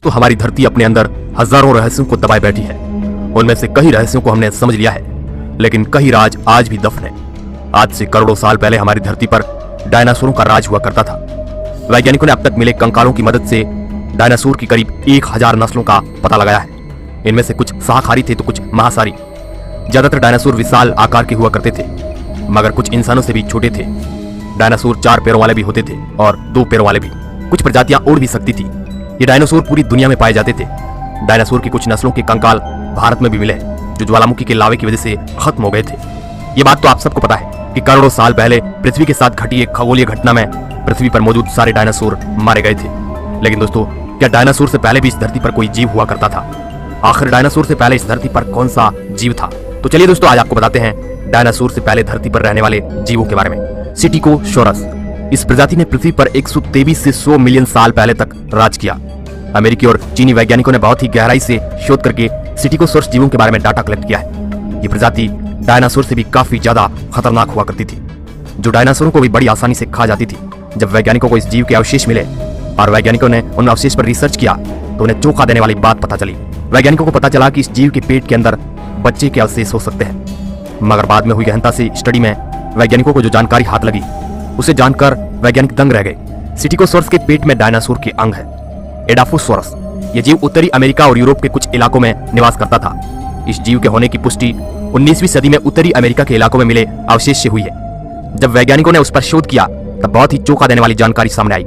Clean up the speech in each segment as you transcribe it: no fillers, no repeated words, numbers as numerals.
तो हमारी धरती अपने अंदर हजारों रहस्यों को दबाए बैठी है। उनमें से कई रहस्यों को हमने समझ लिया है, लेकिन कई राज आज भी दफन है। आज से करोड़ों साल पहले हमारी धरती पर डायनासोरों का राज हुआ करता था। वैज्ञानिकों ने अब तक मिले कंकालों की मदद से डायनासोर की करीब 1000 नस्लों का पता लगाया है। इनमें से कुछ शाकाहारी थे तो कुछ मांसाहारी। ज्यादातर डायनासोर विशाल आकार के हुआ करते थे, मगर कुछ इंसानों से भी छोटे थे। डायनासोर 4 पैरों वाले भी होते थे और 2 पैरों वाले भी। कुछ प्रजातियां उड़ भी सकती थी। ये डायनासोर पूरी दुनिया में पाए जाते थे। डायनासोर की कुछ नस्लों के कंकाल भारत में भी मिले हैं, जो ज्वालामुखी के लावे की वजह से खत्म हो गए थे। ये बात तो आप सबको पता है कि करोड़ों साल पहले पृथ्वी के साथ घटी एक खगोलीय घटना में पृथ्वी पर मौजूद सारे डायनासोर मारे गए थे। लेकिन दोस्तों, क्या डायनासोर से पहले भी इस धरती पर कोई जीव हुआ करता था? आखिर डायनासोर से पहले इस धरती पर कौन सा जीव था? तो चलिए दोस्तों, आज आपको बताते हैं डायनासोर से पहले धरती पर रहने वाले जीवों के बारे में। स्टेगोसॉरस। इस प्रजाति ने पृथ्वी पर 123 से 100 मिलियन साल पहले तक राज किया। अमेरिकी और चीनी वैज्ञानिकों ने बहुत ही गहराई से शोध करके स्टेगोसॉरस जीवों के बारे में डाटा कलेक्ट किया है। ये प्रजाति डायनासोर से भी काफी ज्यादा खतरनाक हुआ करती थी, जो डायनासोरों को भी बड़ी आसानी से खा जाती थी। जब वैज्ञानिकों को इस जीव के अवशेष मिले और वैज्ञानिकों ने उन अवशेष पर रिसर्च किया, तो उन्हें चौंका देने वाली बात पता चली। वैज्ञानिकों को पता चला कि इस जीव के पेट के अंदर बच्चे के अवशेष हो सकते हैं। मगर बाद में हुई गहनता से स्टडी में वैज्ञानिकों को जो जानकारी हाथ लगी, उसे जानकर वैज्ञानिक दंग रह गए। स्टेगोसॉरस के पेट में डायनासोर के अंग है। एडाफोसॉरस। यह जीव उत्तरी अमेरिका और यूरोप के कुछ इलाकों में निवास करता था। इस जीव के होने की पुष्टि 19वीं सदी में उत्तरी अमेरिका के इलाकों में मिले अवशेष से हुई है। जब वैज्ञानिकों ने उस पर शोध किया, तब बहुत ही चौंका देने वाली जानकारी सामने आई।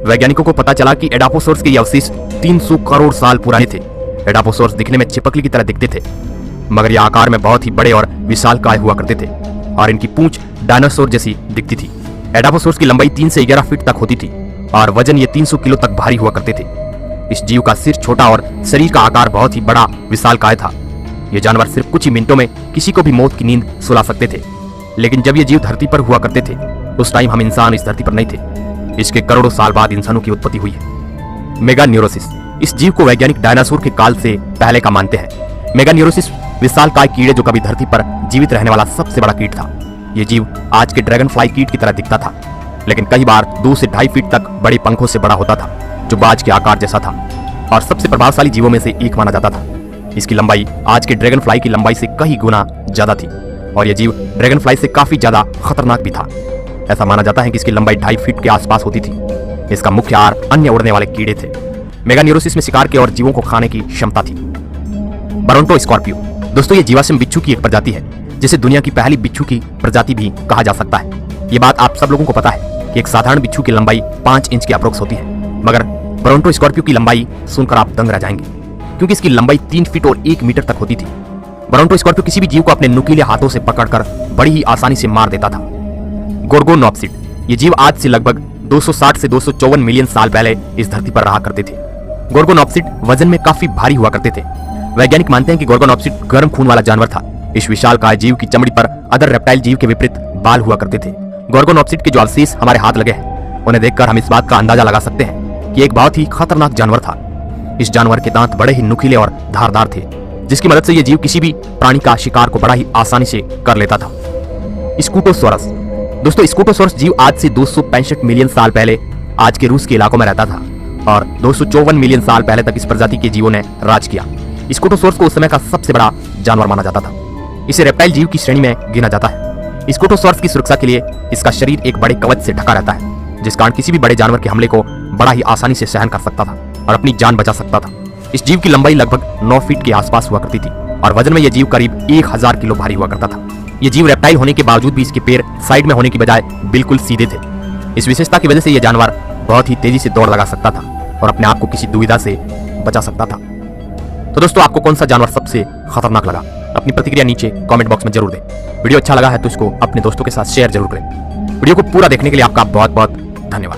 वैज्ञानिकों को पता चला कि एडाफोसॉरस के ये अवशेष 300 करोड़ साल पुराने थे। एडाफोसॉरस दिखने में छिपकली की तरह दिखते थे, मगर ये आकार में बहुत ही बड़े और विशालकाय हुआ करते थे और इनकी पूंछ डायनासोर जैसी दिखती थी। एडाफोसॉरस की लंबाई 3 से 11 फीट तक होती थी और वजन ये 300 किलो तक भारी हुआ करते थे। इस जीव का सिर छोटा और शरीर का आकार बहुत ही बड़ा विशालकाय था। ये जानवर सिर्फ कुछ ही मिनटों में किसी को भी मौत की नींद सुला सकते थे। लेकिन जब ये जीव धरती पर हुआ करते थे, उस टाइम हम इंसान इस धरती पर नहीं थे। इसके करोड़ों साल बाद इंसानों की उत्पत्ति हुई है। मेगान्यूरोसिस। इस जीव को वैज्ञानिक डायनासोर के काल से पहले का मानते हैं। मेगान्यूरोसिस विशालकाय कीड़े जो कभी धरती पर जीवित रहने वाला सबसे बड़ा कीट था। ये जीव आज के ड्रैगन फ्लाई कीट की तरह दिखता था, लेकिन कई बार 2 से 2.5 फीट तक बड़े पंखों से बड़ा होता था, जो बाज के आकार जैसा था और सबसे प्रभावशाली जीवों में से एक माना जाता था। इसकी लंबाई आज के ड्रैगन फ्लाई की लंबाई से कई गुना ज्यादा थी और यह जीव ड्रैगन फ्लाई से काफी ज्यादा खतरनाक भी था। ऐसा माना जाता है कि इसकी लंबाई 2.5 फीट के आसपास होती थी। इसका मुख्य आहार अन्य उड़ने वाले कीड़े थे। मेगान्यूरोसिस में शिकार के और जीवों को खाने की क्षमता थी। ब्रोंटोस्कॉर्पियो। दोस्तों, ये जीवाश्म बिच्छू की एक प्रजाति है, जिसे दुनिया की पहली बिच्छू की प्रजाति भी कहा जा सकता है। ये बात आप सब लोगों को पता है कि एक साधारण बिच्छू की लंबाई 5 इंच के अप्रोक्स होती है, मगर ब्रोंटोस्कॉर्पियो की लंबाई सुनकर आप दंग रह जाएंगे, क्योंकि इसकी लंबाई 3 फीट और 1 मीटर तक होती थी। ब्रोंटोस्कॉर्पियो किसी भी जीव को अपने नुकीले हाथों से पकड़कर बड़ी ही आसानी से मार देता था। गोर्गोनॉप्सिड। ये जीव आज से लगभग 260 से 254 मिलियन साल पहले इस धरती पर रहा करते थे। गोर्गोनॉप्सिड वजन में काफी भारी हुआ करते थे। वैज्ञानिक मानते हैं कि गोर्गोनॉप्सिड गर्म खून वाला जानवर था। इस विशालकाय जीव की चमड़ी पर अदर रेप्टाइल जीव के विपरीत बाल हुआ करते थे। गोर्गोनॉप्सिड के जो अवशेष हमारे हाथ लगे हैं, उन्हें देखकर हम इस बात का अंदाजा लगा सकते हैं कि एक बहुत ही खतरनाक जानवर था। इस जानवर के दांत बड़े ही नुकीले और धारदार थे, जिसकी मदद से यह जीव किसी भी प्राणी का शिकार को बड़ा ही आसानी से कर लेता था। स्कूटोसॉरस। दोस्तों, स्कूटोसॉरस जीव आज से 265 मिलियन साल पहले आज के रूस के इलाकों में रहता था और 254 मिलियन साल पहले तक इस प्रजाति के जीवों ने राज किया। स्कूटोसॉरस को उस समय का सबसे बड़ा जानवर माना जाता था। इसे रेप्टाइल जीव की श्रेणी में गिना जाता है। स्कूटोसॉरस की सुरक्षा के लिए इसका शरीर एक बड़े कवच से ढका रहता है, जिस कारण किसी भी बड़े जानवर के हमले को बड़ा ही आसानी से सहन कर सकता था और अपनी जान बचा सकता था। इस जीव की लंबाई लगभग 9 फीट के आसपास हुआ करती थी और वजन में यह जीव करीब 1000 किलो भारी हुआ करता था। यह जीव रेप्टाइल होने के बावजूद भी इसके पैर साइड में होने की बजाय बिल्कुल सीधे थे। इस विशेषता की वजह से यह जानवर बहुत ही तेजी से दौड़ लगा सकता था और अपने आप को किसी दुविधा से बचा सकता था। तो दोस्तों, आपको कौन सा जानवर सबसे खतरनाक लगा? अपनी प्रतिक्रिया नीचे कमेंट बॉक्स में जरूर दें। वीडियो अच्छा लगा है तो इसको अपने दोस्तों के साथ शेयर जरूर करें। वीडियो को पूरा देखने के लिए आपका बहुत बहुत धन्यवाद।